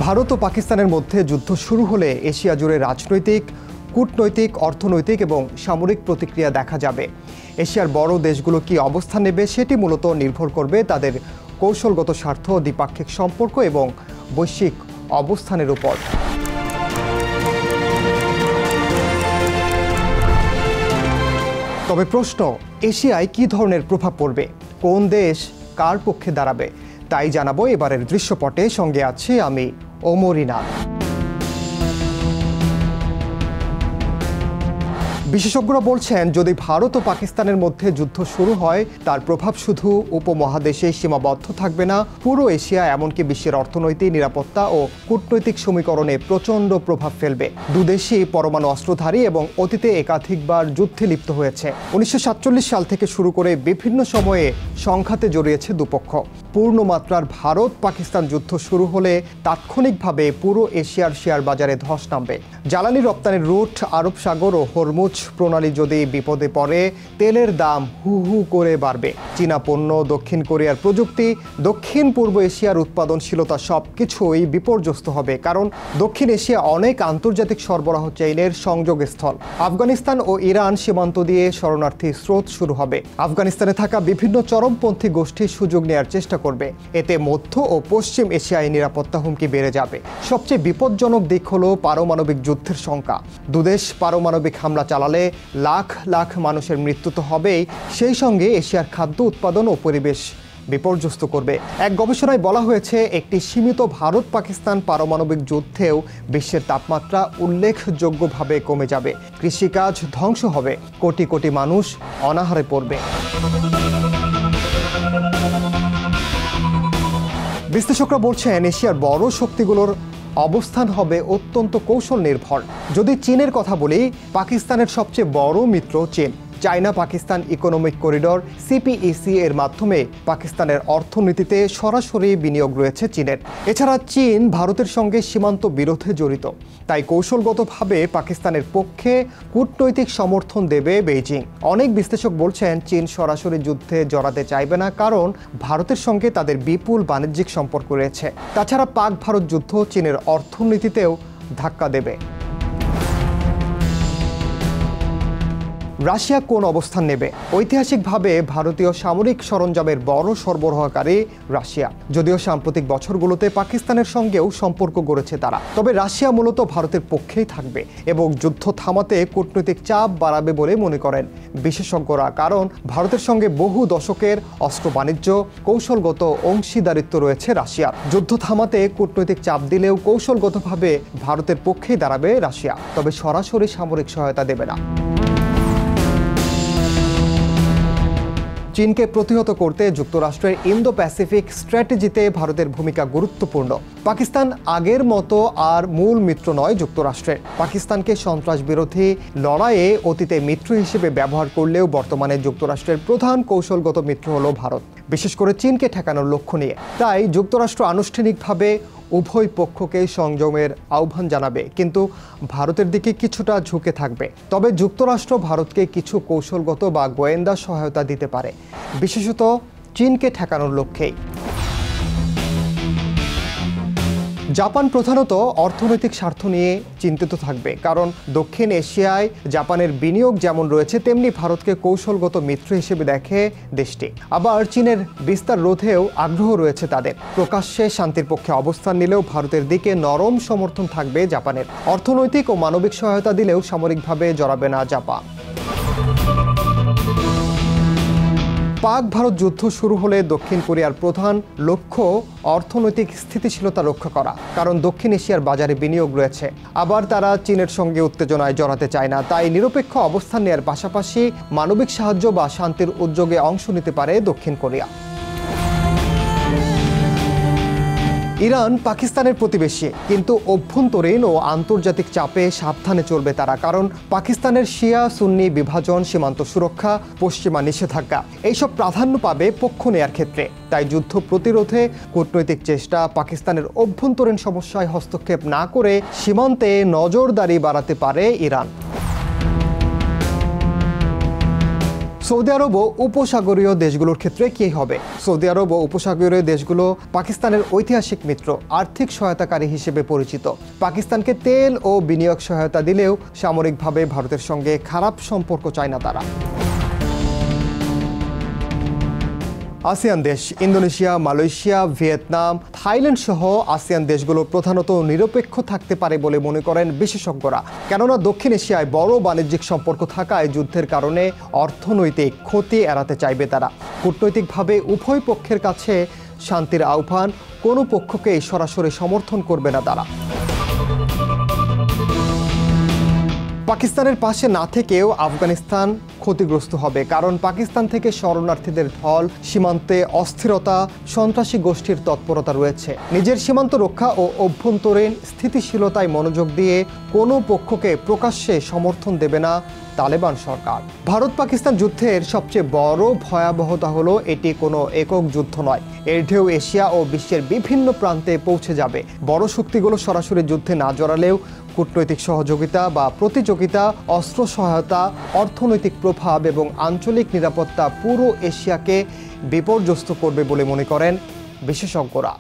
ভারত ও পাকিস্তানের মধ্যে যুদ্ধ শুরু হলে এশিয়া জুড়ে রাজনৈতিক, কূটনৈতিক, অর্থনৈতিক এবং সামরিক প্রতিক্রিয়া দেখা যাবে। এশিয়ার বড় দেশগুলো কি অবস্থান নেবে সেটি মূলত নির্ভর করবে তাদের কৌশলগত স্বার্থ, দ্বিপাক্ষিক সম্পর্ক এবং বৈশ্বিক অবস্থানের উপর। তবে প্রশ্ন, এশিয়ায় কী ধরনের প্রভাব পড়বে, কোন দেশ কার পক্ষে দাঁড়াবে, তাই জানাবো এবারের দৃশ্যপটে। সঙ্গে আছি আমি ওমর ইনাল। বিশেষজ্ঞরা বলছেন, যদি ভারত ও পাকিস্তানের মধ্যে যুদ্ধ শুরু হয় তার প্রভাব শুধু উপমহাদেশে সীমাবদ্ধ থাকবে না, পুরো এশিয়া এমনকি বিশ্বের অর্থনৈতিক, নিরাপত্তা ও কূটনৈতিক সমীকরণে প্রচণ্ড প্রভাব ফেলবে। দুদেশই পরমাণু অস্ত্রধারী এবং অতীতে একাধিকবার যুদ্ধে লিপ্ত হয়েছে। 1947 সাল থেকে শুরু করে বিভিন্ন সময়ে সংঘাতে জড়িয়েছে দুপক্ষ। পূর্ণমাত্রার ভারত পাকিস্তান যুদ্ধ শুরু হলে তাৎক্ষণিকভাবে পুরো এশিয়ার শেয়ার বাজারে ধস নামবে। জ্বালানি রপ্তানির রুট, আরব সাগর ও হরমুজ প্রণালী যদি বিপদে পড়ে, তেলের দাম হু হু করে বাড়বে। চীনা পণ্য, দক্ষিণ কোরিয়ার প্রযুক্তি, দক্ষিণ পূর্ব এশিয়ার উৎপাদনশীলতা সবকিছুই বিপর্যস্ত হবে, কারণ দক্ষিণ এশিয়া অনেক আন্তর্জাতিক সরবরাহ চেইনের সংযোগস্থল। আফগানিস্তান ও ইরান সীমান্ত দিয়ে শরণার্থী স্রোত শুরু হবে। আফগানিস্তানে থাকা বিভিন্ন চরমপন্থী গোষ্ঠী সুযোগ নেয়ার চেষ্টা করবে। এতে মধ্য ও পশ্চিম এশিয়ায় নিরাপত্তা হুমকি বেড়ে যাবে। সবচেয়ে বিপজ্জনক দিক হলো পারমাণবিক যুদ্ধের শঙ্কা। দুদেশ পারমাণবিক হামলা চালালে লাখ লাখ মানুষের মৃত্যু তো হবেই, সেই সঙ্গে এশিয়ার খাদ্য উৎপাদন ও পরিবেশ বিপর্যস্ত করবে। এক গবেষণায় বলা হয়েছে, একটি সীমিত ভারত পাকিস্তান পারমাণবিক যুদ্ধেও বিশ্বের তাপমাত্রা উল্লেখযোগ্যভাবে কমে যাবে, কৃষিকাজ ধ্বংস হবে, কোটি কোটি মানুষ অনাহারে পড়বে। বিশ্লেষকরা বলছেন, এশিয়ার বড় শক্তিগুলোর অবস্থান হবে অত্যন্ত কৌশল নির্ভর। যদি চীনের কথা বলি, পাকিস্তানের সবচেয়ে বড় মিত্র চীন। China Pakistan economic corridor CPEC এর মাধ্যমে পাকিস্তানের অর্থনীতিতে সরাসরি বিনিয়োগ রয়েছে চীনের। এছাড়া চীন ভারতের সঙ্গে সীমান্ত বিরোধে জড়িত, তাই কৌশলগতভাবে পাকিস্তানের পক্ষে কূটনৈতিক সমর্থন দেবে বেইজিং। অনেক বিশ্লেষক বলছেন, চীন সরাসরি যুদ্ধে জড়াতে চাইবে না, কারণ ভারতের সঙ্গে তাদের বিপুল বাণিজ্যিক সম্পর্ক রয়েছে। তাছাড়া পাক ভারত যুদ্ধ চীনের অর্থনীতিতেও ধাক্কা দেবে। রাশিয়া কোন অবস্থান নেবে? ঐতিহাসিকভাবে ভারতীয় সামরিক সরঞ্জামের বড় সরবরাহকারী রাশিয়া। যদিও সাম্প্রতিক বছরগুলোতে পাকিস্তানের সঙ্গেও সম্পর্ক গড়েছে তারা, তবে রাশিয়া মূলত ভারতের পক্ষেই থাকবে এবং যুদ্ধ থামাতে কূটনৈতিক চাপ বাড়াবে বলে মনে করেন বিশেষজ্ঞরা। কারণ ভারতের সঙ্গে বহু দশকের অস্ত্র বাণিজ্য, কৌশলগত অংশীদারিত্ব রয়েছে রাশিয়ার। যুদ্ধ থামাতে কূটনৈতিক চাপ দিলেও কৌশলগতভাবে ভারতের পক্ষেই দাঁড়াবে রাশিয়া, তবে সরাসরি সামরিক সহায়তা দেবে না। চীনকে প্রতিহত করতে যুক্তরাষ্ট্রের ইন্দো প্যাসিফিক স্ট্র্যাটেজিতে ভারতের ভূমিকা গুরুত্বপূর্ণ। পাকিস্তান আগের মতো আর মূল মিত্র নয় যুক্তরাষ্ট্রের। পাকিস্তানকে সন্ত্রাস বিরোধী লড়াইয়ে অতীতে মিত্র হিসেবে ব্যবহার করলেও বর্তমানে যুক্তরাষ্ট্রের প্রধান কৌশলগত মিত্র হলো ভারত, বিশেষ করে চীনকে ঠেকানোর লক্ষ্য নিয়ে। তাই যুক্তরাষ্ট্র আনুষ্ঠানিকভাবে উভয় পক্ষকে সংযমের আহ্বান জানাবে, কিন্তু ভারতের দিকে কিছুটা ঝুঁকে থাকবে। তবে যুক্তরাষ্ট্র ভারতকে কিছু কৌশলগত বা গোয়েন্দা সহায়তা দিতে পারে, বিশেষত চীনকে ঠেকানোর লক্ষ্যেই। জাপান প্রধানত অর্থনৈতিক স্বার্থ নিয়ে চিন্তিত থাকবে, কারণ দক্ষিণ এশিয়ায় জাপানের বিনিয়োগ যেমন রয়েছে, তেমনি ভারতকে কৌশলগত মিত্র হিসেবে দেখে দেশটি। আবার চীনের বিস্তার রোধেও আগ্রহ রয়েছে তাদের। প্রকাশ্যে শান্তির পক্ষে অবস্থান নিলেও ভারতের দিকে নরম সমর্থন থাকবে জাপানের। অর্থনৈতিক ও মানবিক সহায়তা দিলেও সামরিকভাবে জড়াবে না জাপান। পাক ভারত যুদ্ধ শুরু হলে দক্ষিণ কোরিয়ার প্রধান লক্ষ্য অর্থনৈতিক স্থিতিশীলতা রক্ষা করা, কারণ দক্ষিণ এশিয়ার বাজারে বিনিয়োগ রয়েছে। আবার তারা চীনের সঙ্গে উত্তেজনায় জড়াতে চায় না, তাই নিরপেক্ষ অবস্থান নেওয়ার পাশাপাশি মানবিক সাহায্য বা শান্তির উদ্যোগে অংশ নিতে পারে দক্ষিণ কোরিয়া। ইরান পাকিস্তানের প্রতিবেশী, কিন্তু অভ্যন্তরীণ ও আন্তর্জাতিক চাপে সাবধানে চলবে তারা, কারণ পাকিস্তানের শিয়া সুন্নি বিভাজন, সীমান্ত সুরক্ষা, পশ্চিমা নিষেধাজ্ঞা এইসব প্রাধান্য পাবে পক্ষ নেয়ার ক্ষেত্রে। তাই যুদ্ধ প্রতিরোধে কূটনৈতিক চেষ্টা, পাকিস্তানের অভ্যন্তরীণ সমস্যায় হস্তক্ষেপ না করে সীমান্তে নজরদারি বাড়াতে পারে ইরান। সৌদি আরব ও উপসাগরীয় দেশগুলোর ক্ষেত্রে কী হবে? সৌদি আরব ও উপসাগরীয় দেশগুলো পাকিস্তানের ঐতিহাসিক মিত্র, আর্থিক সহায়তাকারী হিসেবে পরিচিত। পাকিস্তানকে তেল ও বিনিয়োগ সহায়তা দিলেও সামরিকভাবে ভারতের সঙ্গে খারাপ সম্পর্ক চায় না তারা। আসিয়ান দেশ ইন্দোনেশিয়া, মালয়েশিয়া, ভিয়েতনাম, থাইল্যান্ড সহ আসিয়ান দেশগুলো প্রধানত নিরপেক্ষ থাকতে পারে বলে মনে করেন বিশেষজ্ঞরা। কেননা দক্ষিণ এশিয়ায় বড় বাণিজ্যিক সম্পর্ক থাকায় যুদ্ধের কারণে অর্থনৈতিক ক্ষতি এড়াতে চাইবে তারা। কূটনৈতিকভাবে উভয় পক্ষের কাছে শান্তির আহ্বান, কোনো পক্ষকেই সরাসরি সমর্থন করবে না তারা। পাকিস্তানের পাশে না থেকেও আফগানিস্তান ক্ষতিগ্রস্ত হবে, কারণ পাকিস্তান থেকে শরণার্থীদের ঢল, সীমান্তে অস্থিরতা, সন্ত্রাসী গোষ্ঠীর তৎপরতা রয়েছে। নিজের সীমান্ত রক্ষা ও অভ্যন্তরীণ স্থিতিশীলতায় মনোযোগ দিয়ে কোনো পক্ষকে প্রকাশ্যে সমর্থন দেবে না তালেবান সরকার। ভারত পাকিস্তান যুদ্ধের সবচেয়ে বড় ভয়াবহতা হলো এটি কোনো একক যুদ্ধ নয়। এর ঢেউ এশিয়া ও বিশ্বের বিভিন্ন প্রান্তে পৌঁছে যাবে। বড় শক্তিগুলো সরাসরি যুদ্ধে না জড়ালেও কূটনৈতিক সহযোগিতা বা প্রতিযোগিতা, অস্ত্র সহায়তা, অর্থনৈতিক প্রভাব এবং আঞ্চলিক নিরাপত্তা পুরো এশিয়াকে বিপর্যস্ত করবে বলে মনে করেন বিশেষজ্ঞরা।